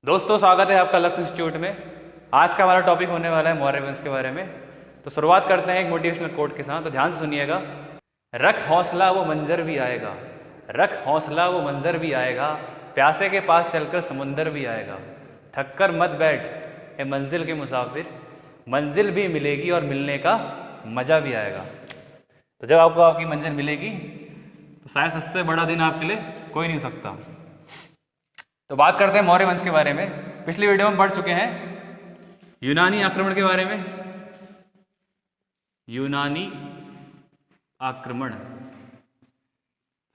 दोस्तों, स्वागत है आपका लक्ष्य इंस्टीट्यूट में। आज का हमारा टॉपिक होने वाला है मौर्य वंश के बारे में। तो शुरुआत करते हैं एक मोटिवेशनल कोट के साथ। तो ध्यान से सुनिएगा। रख हौसला वो मंजर भी आएगा, रख हौसला वो मंजर भी आएगा, प्यासे के पास चलकर समुंदर भी आएगा। थक कर मत बैठ ए मंजिल के मुसाफिर, मंजिल भी मिलेगी और मिलने का मज़ा भी आएगा। तो जब आपको आपकी मंजिल मिलेगी तो शायद सबसे बड़ा दिन आपके लिए कोई नहीं हो सकता। तो बात करते हैं मौर्य वंश के बारे में। पिछली वीडियो में पढ़ चुके हैं यूनानी आक्रमण के बारे में। यूनानी आक्रमण,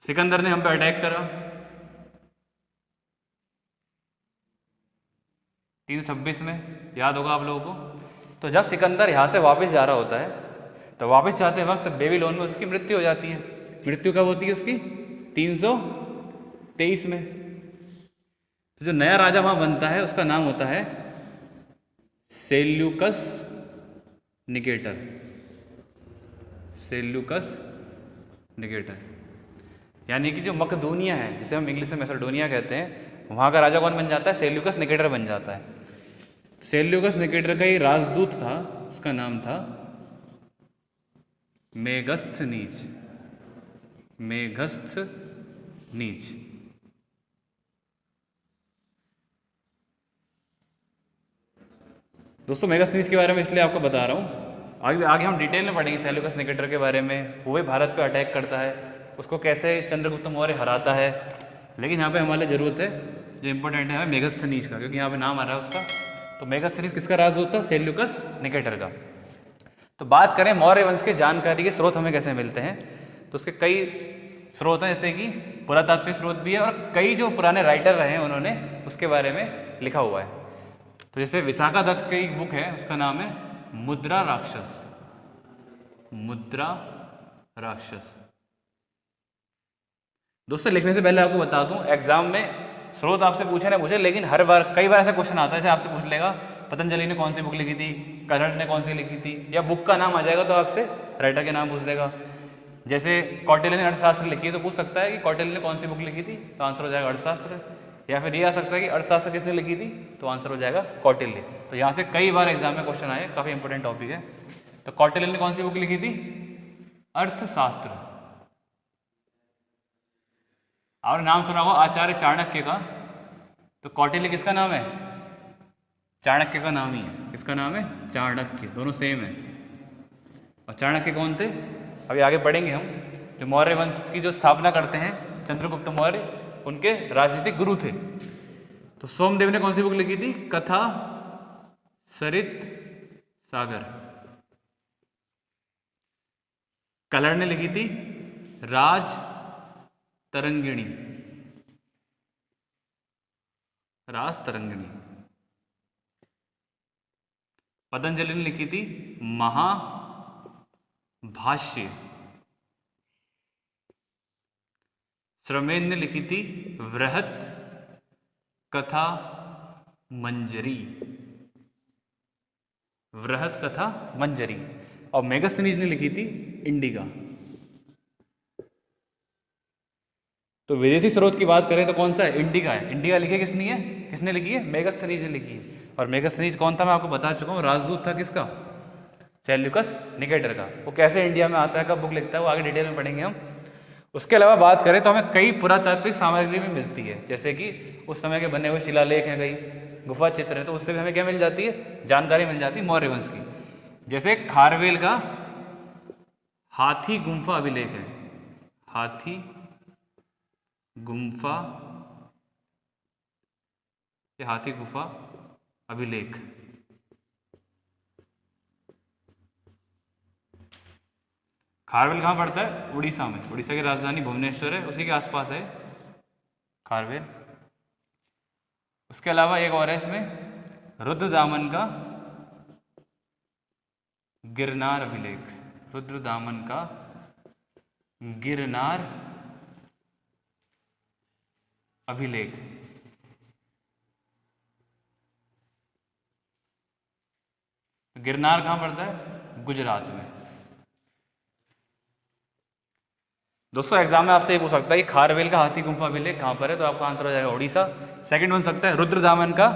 सिकंदर ने हम पे अटैक करा 326 में, याद होगा आप लोगों को। तो जब सिकंदर यहाँ से वापस जा रहा होता है तो वापस जाते वक्त बेबीलोन में उसकी मृत्यु हो जाती है। मृत्यु कब होती है उसकी? 323 में। तो जो नया राजा वहाँ बनता है उसका नाम होता है सेल्यूकस निकेटर। सेल्यूकस निकेटर यानी कि जो मकदूनिया है, जिसे हम इंग्लिश में मैसेडोनिया कहते हैं, वहाँ का राजा कौन बन जाता है? सेल्यूकस निकेटर बन जाता है। सेल्यूकस निकेटर का ही राजदूत था, उसका नाम था मेगस्थनीज। मेगस्थनीज। दोस्तों, मेगस्थनीज के बारे में इसलिए आपको बता रहा हूँ, आगे आगे हम डिटेल में पढ़ेंगे सेल्यूकस निकेटर के बारे में। वो भी भारत पे अटैक करता है, उसको कैसे चंद्रगुप्त मौर्य हराता है। लेकिन यहाँ पे हमारे जरूरत है, जो इंपॉर्टेंट है, मेगस्थनीज का, क्योंकि यहाँ पे नाम आ रहा है उसका। तो मेगस्थनीज किसका राजदूत था? सेल्यूकस निकेटर का। तो बात करें मौर्य वंश के जानकारी के स्रोत हमें कैसे मिलते हैं, तो उसके कई स्रोत हैं, जैसे कि पुरातात्विक स्रोत भी है और कई जो पुराने राइटर रहे हैं उन्होंने उसके बारे में लिखा हुआ है। तो जैसे विशाखा दत्त की एक बुक है, उसका नाम है मुद्रा राक्षस। मुद्रा राक्षस। दोस्तों, लिखने से पहले आपको बता दूं, एग्जाम में स्रोत आपसे पूछे ना पूछे, लेकिन हर बार कई बार ऐसा क्वेश्चन आता है, जैसे आपसे पूछ लेगा पतंजलि ने कौन सी बुक लिखी थी, कर्ण ने कौन सी लिखी थी, या बुक का नाम आ जाएगा तो आपसे राइटर के नाम पूछ देगा। जैसे कौटिल्य ने अर्थशास्त्र लिखी है तो पूछ सकता है कि कौटिल्य ने कौन सी बुक लिखी थी, तो आंसर हो जाएगा अर्थशास्त्र। या फिर ये आ सकता है कि अर्थशास्त्र किसने लिखी थी, तो आंसर हो जाएगा कौटिल्य। तो यहाँ से कई बार एग्जाम में क्वेश्चन आए, काफ़ी इंपॉर्टेंट टॉपिक है। तो कौटिल्य ने कौन सी बुक लिखी थी? अर्थशास्त्र। और नाम सुना होगा आचार्य चाणक्य का, तो कौटिल्य किसका नाम है? चाणक्य का नाम ही है। किसका नाम है? चाणक्य। दोनों सेम है। और चाणक्य कौन थे? अभी आगे पढ़ेंगे हम। जो मौर्य वंश की जो स्थापना करते हैं चंद्रगुप्त मौर्य, उनके राजनीतिक गुरु थे। तो सोमदेव ने कौन सी बुक लिखी थी? कथा सरित सागर। कलर ने लिखी थी राज तरंगिणी। राज तरंगिणी। पतंजलि ने लिखी थी महाभाष्य। श्रमेण ने लिखी थी वृहत कथा मंजरी। वृहत कथा मंजरी। और मेगस्थनीज ने लिखी थी इंडिका। तो विदेशी स्रोत की बात करें तो कौन सा है? इंडिका है। इंडिका लिखी किसने है? किसने लिखी है? मेगस्थनीज ने लिखी है। और मेगस्थनीज कौन था? मैं आपको बता चुका हूँ, राजदूत था किसका? सेल्यूकस निकेटर का। वो कैसे इंडिया में आता है, कब बुक लिखता है, वो आगे डिटेल में पढ़ेंगे हम। उसके अलावा बात करें तो हमें कई पुरातात्विक सामग्री भी मिलती है, जैसे कि उस समय के बने हुए शिलालेख हैं, कई गुफा चित्र हैं, तो उससे भी हमें क्या मिल जाती है? जानकारी मिल जाती है मौर्य वंश की। जैसे खारवेल का हाथी गुम्फा अभिलेख है। हाथी गुम्फा या हाथी गुफा अभिलेख। खारवेल कहाँ पड़ता है? उड़ीसा में। उड़ीसा की राजधानी भुवनेश्वर है, उसी के आसपास है खारवेल। उसके अलावा एक और है इसमें, रुद्रदामन का गिरनार अभिलेख। रुद्रदामन का गिरनार अभिलेख। गिरनार कहाँ पड़ता है? गुजरात में। दोस्तों एग्जाम में आपसे ये पूछ सकता है कि खारवेल का हाथी गुम्फा अभिलेख कहाँ पर है, तो आपका आंसर हो जाएगा उड़ीसा। सेकंड बन सकता है रुद्रदामन का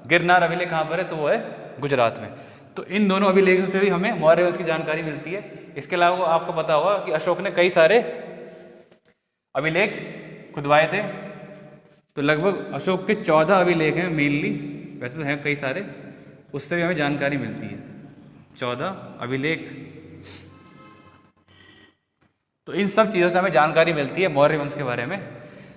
गिरनार अभिलेख कहाँ पर है, तो वो है गुजरात में। तो इन दोनों अभिलेखों से भी हमें मौर्य वंश की जानकारी मिलती है। इसके अलावा आपको पता होगा कि अशोक ने कई सारे अभिलेख खुदवाए थे, तो लगभग अशोक के 14 अभिलेख हैं मेनली, वैसे तो हैं कई सारे, उससे भी हमें जानकारी मिलती है 14 अभिलेख। तो इन सब चीज़ों से हमें जानकारी मिलती है मौर्य वंश के बारे में।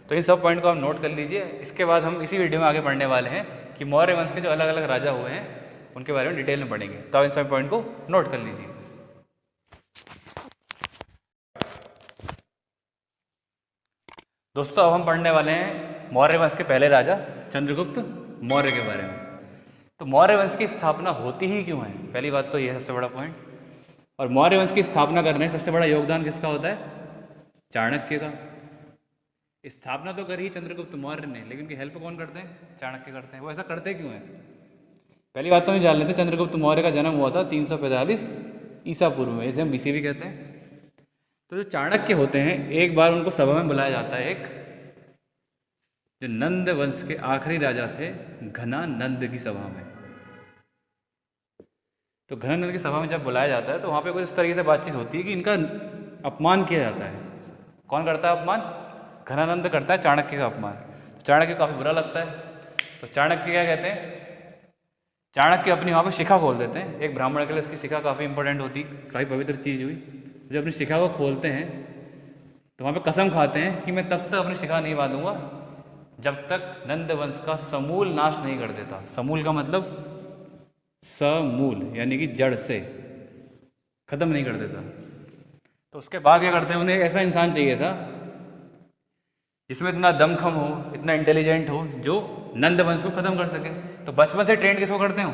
तो इन सब पॉइंट को आप नोट कर लीजिए। इसके बाद हम इसी वीडियो में आगे बढ़ने वाले हैं कि मौर्य वंश के जो अलग अलग राजा हुए हैं उनके बारे में डिटेल में पढ़ेंगे। तो आप इन सब पॉइंट को नोट कर लीजिए। दोस्तों अब हम पढ़ने वाले हैं मौर्य वंश के पहले राजा चंद्रगुप्त मौर्य के बारे में। तो मौर्य वंश की स्थापना होती ही क्यों है, पहली बात तो ये है सबसे बड़ा पॉइंट। और मौर्य वंश की स्थापना करने में सबसे बड़ा योगदान किसका होता है, चाणक्य का। स्थापना तो करी चंद्रगुप्त मौर्य ने, लेकिन उनकी हेल्प कौन करते हैं, चाणक्य करते हैं। वो ऐसा करते क्यों हैं, पहली बात तो हम जान लेते हैं। चंद्रगुप्त मौर्य का जन्म हुआ था 345 ईसा पूर्व में, इसे हम बीसी भी कहते हैं। तो जो चाणक्य होते हैं, एक बार उनको सभा में बुलाया जाता है, एक जो नंद वंश के आखिरी राजा थे घनानंद की सभा में। तो घनानंद की सभा में जब बुलाया जाता है तो वहाँ पे कुछ इस तरीके से बातचीत होती है कि इनका अपमान किया जाता है। कौन करता है अपमान, घनानंद करता है चाणक्य का अपमान। तो चाणक्य को काफ़ी बुरा लगता है। तो चाणक्य क्या कहते हैं, चाणक्य अपनी वहाँ पे शिखा खोल देते हैं। एक ब्राह्मण के लिए उसकी शिखा काफ़ी इंपॉर्टेंट होती, काफ़ी पवित्र चीज़ हुई। जब अपनी शिखा को खोलते हैं तो वहाँ पे कसम खाते हैं कि मैं तब तक अपनी शिखा नहीं बांधूंगा जब तक नंद वंश का समूल नाश नहीं कर देता। समूल का मतलब समूल, यानी कि जड़ से खत्म नहीं कर देता। तो उसके बाद क्या करते हैं, उन्हें ऐसा इंसान चाहिए था जिसमें इतना दमखम हो, इतना इंटेलिजेंट हो, जो नंद वंश को खत्म कर सके। तो बचपन से ट्रेंड किसको करते हो,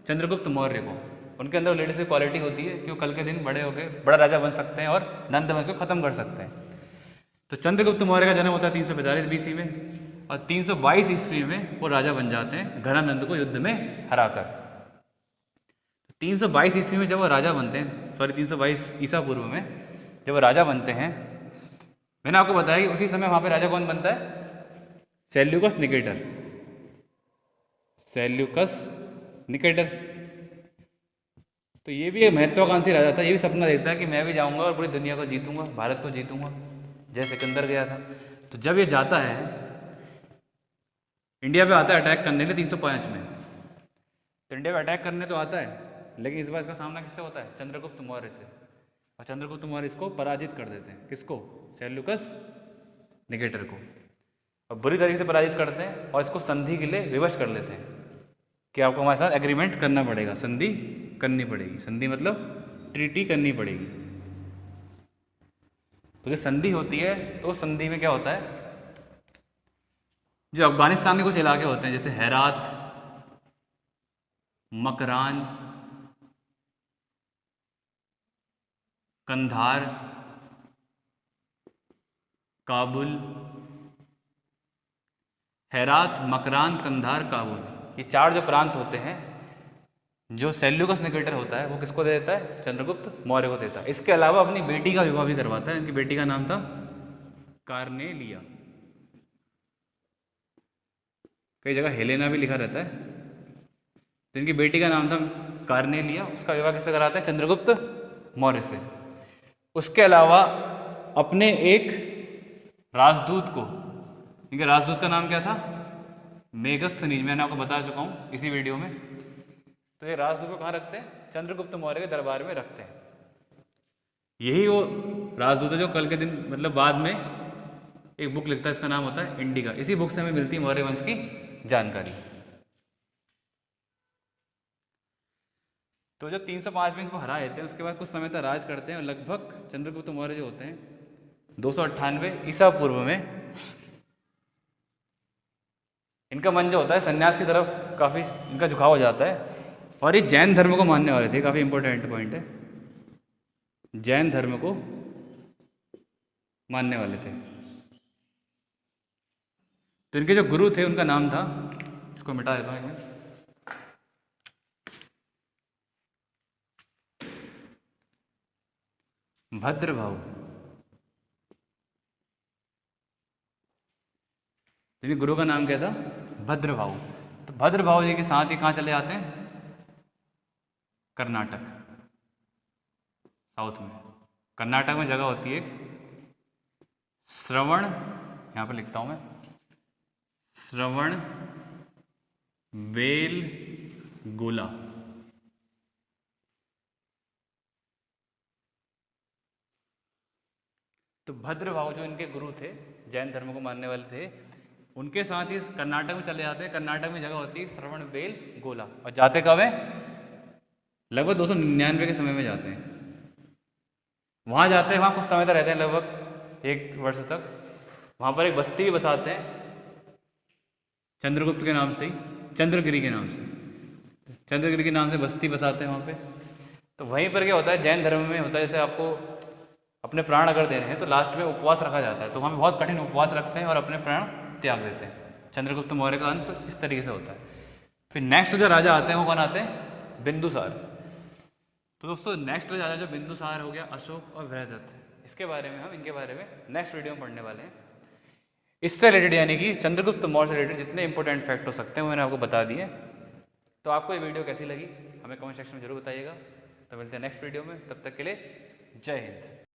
चंद्रगुप्त मौर्य को। उनके अंदर लीडरशिप क्वालिटी होती है कि वो कल के दिन बड़े होकर बड़ा राजा बन सकते हैं और नंद वंश को खत्म कर सकते हैं। तो चंद्रगुप्त मौर्य का जन्म होता है 345 बीसी में, और 322 ईस्वी में वो राजा बन जाते हैं घनानंद को युद्ध में हराकर। 322 ईस्वी में जब वो राजा बनते हैं, 322 ईसा पूर्व में जब वो राजा बनते हैं, मैंने आपको बताया कि उसी समय वहाँ पे राजा कौन बनता है, सेल्यूकस निकेटर। Seleucus Nicator. तो ये भी एक महत्वाकांक्षी राजा था। ये भी सपना देखता है कि मैं भी जाऊंगा और पूरी दुनिया को जीतूंगा, भारत को जीतूंगा, जैसे सिकंदर गया था। तो जब ये जाता है इंडिया पे, आता है अटैक करने के 305 में। तो इंडिया पे अटैक करने तो आता है, लेकिन इस बार इसका सामना किससे होता है, चंद्रगुप्त मौर्य से। और चंद्रगुप्त मौर्य इसको पराजित कर देते हैं। किसको, सेल्यूकस निकेटर को। और बुरी तरीके से पराजित करते हैं और इसको संधि के लिए विवश कर लेते हैं कि आपको हमारे साथ एग्रीमेंट करना पड़ेगा, संधि करनी पड़ेगी। संधि मतलब ट्रीटी करनी पड़ेगी। तो जब संधि होती है तो संधि में क्या होता है, जो अफगानिस्तान के कुछ इलाके होते हैं जैसे हेरात, मकरान, कंधार, काबुल, हेरात, मकरान, कंधार, काबुल, ये चार जो प्रांत होते हैं, जो सेल्यूकस निकेटर होता है वो किसको दे देता है, चंद्रगुप्त मौर्य को देता है। इसके अलावा अपनी बेटी का विवाह भी करवाता है। इनकी बेटी का नाम था कार्नेलिया। कई जगह हेलेना भी लिखा रहता है। तो इनकी बेटी का नाम था कार्नेलिया। उसका विवाह किससे कराते हैं, चंद्रगुप्त मौर्य से। उसके अलावा अपने एक राजदूत को, इनके राजदूत का नाम क्या था, मेगस्थनीज, मैंने आपको बता चुका हूँ इसी वीडियो में। तो ये राजदूत को कहाँ रखते हैं, चंद्रगुप्त मौर्य के दरबार में रखते हैं। यही वो राजदूत है जो कल के दिन मतलब बाद में एक बुक लिखता है, इसका नाम होता है इंडिका। इसी बुक से हमें मिलती है मौर्य वंश की जानकारी। तो जब 305 में इसको हरा देते हैं, उसके बाद कुछ समय तक राज करते हैं और लगभग चंद्रगुप्त मौर्य जो होते हैं 298 ईसा पूर्व में इनका मन जो होता है संन्यास की तरफ काफ़ी इनका झुकाव हो जाता है। और ये जैन धर्म को मानने वाले थे, काफ़ी इंपॉर्टेंट पॉइंट है, जैन धर्म को मानने वाले थे। तो इनके जो गुरु थे उनका नाम था, इसको मिटा देता हूँ मैं, भद्रभाव। जिनके गुरु का नाम क्या था? भद्रभाऊ। तो भद्रभाऊ जी के साथ ही कहाँ चले जाते हैं? कर्नाटक, साउथ में। कर्नाटक में जगह होती है एक श्रवण, यहाँ पे लिखता हूँ मैं, श्रवण बेल गोला। तो भद्रभाऊ जो इनके गुरु थे, जैन धर्म को मानने वाले थे, उनके साथ ही कर्नाटक में चले जाते हैं। कर्नाटक में जगह होती है श्रवण बेल गोला, और जाते कब है? लगभग 299 के समय में जाते हैं। वहाँ जाते हैं, वहाँ कुछ समय तक रहते हैं, लगभग 1 वर्ष तक। वहाँ पर एक बस्ती भी बसाते हैं चंद्रगुप्त के नाम से ही, चंद्रगिरी के नाम से, चंद्रगिरी के नाम से बस्ती बसाते हैं वहाँ पे। तो वहीं पर क्या होता है, जैन धर्म में होता है, जैसे आपको अपने प्राण अगर देने हैं तो लास्ट में उपवास रखा जाता है। तो वहाँ पे बहुत कठिन उपवास रखते हैं और अपने प्राण त्याग देते हैं। चंद्रगुप्त मौर्य का अंत इस तरीके से होता है। फिर नेक्स्ट जो राजा आते हैं वो कौन आते हैं? बिंदुसार। तो दोस्तों नेक्स्ट राजा जो बिंदुसार हो गया, अशोक और बृहदत्त, इसके बारे में हम, इनके बारे में नेक्स्ट वीडियो में पढ़ने वाले हैं। इससे रिलेटेड यानी कि चंद्रगुप्त मौर्य से रिलेटेड जितने इंपॉर्टेंट फैक्ट हो सकते हैं वो मैंने आपको बता दिए। तो आपको ये वीडियो कैसी लगी हमें कमेंट सेक्शन में जरूर बताइएगा। तो मिलते हैं नेक्स्ट वीडियो में, तब तक के लिए जय हिंद।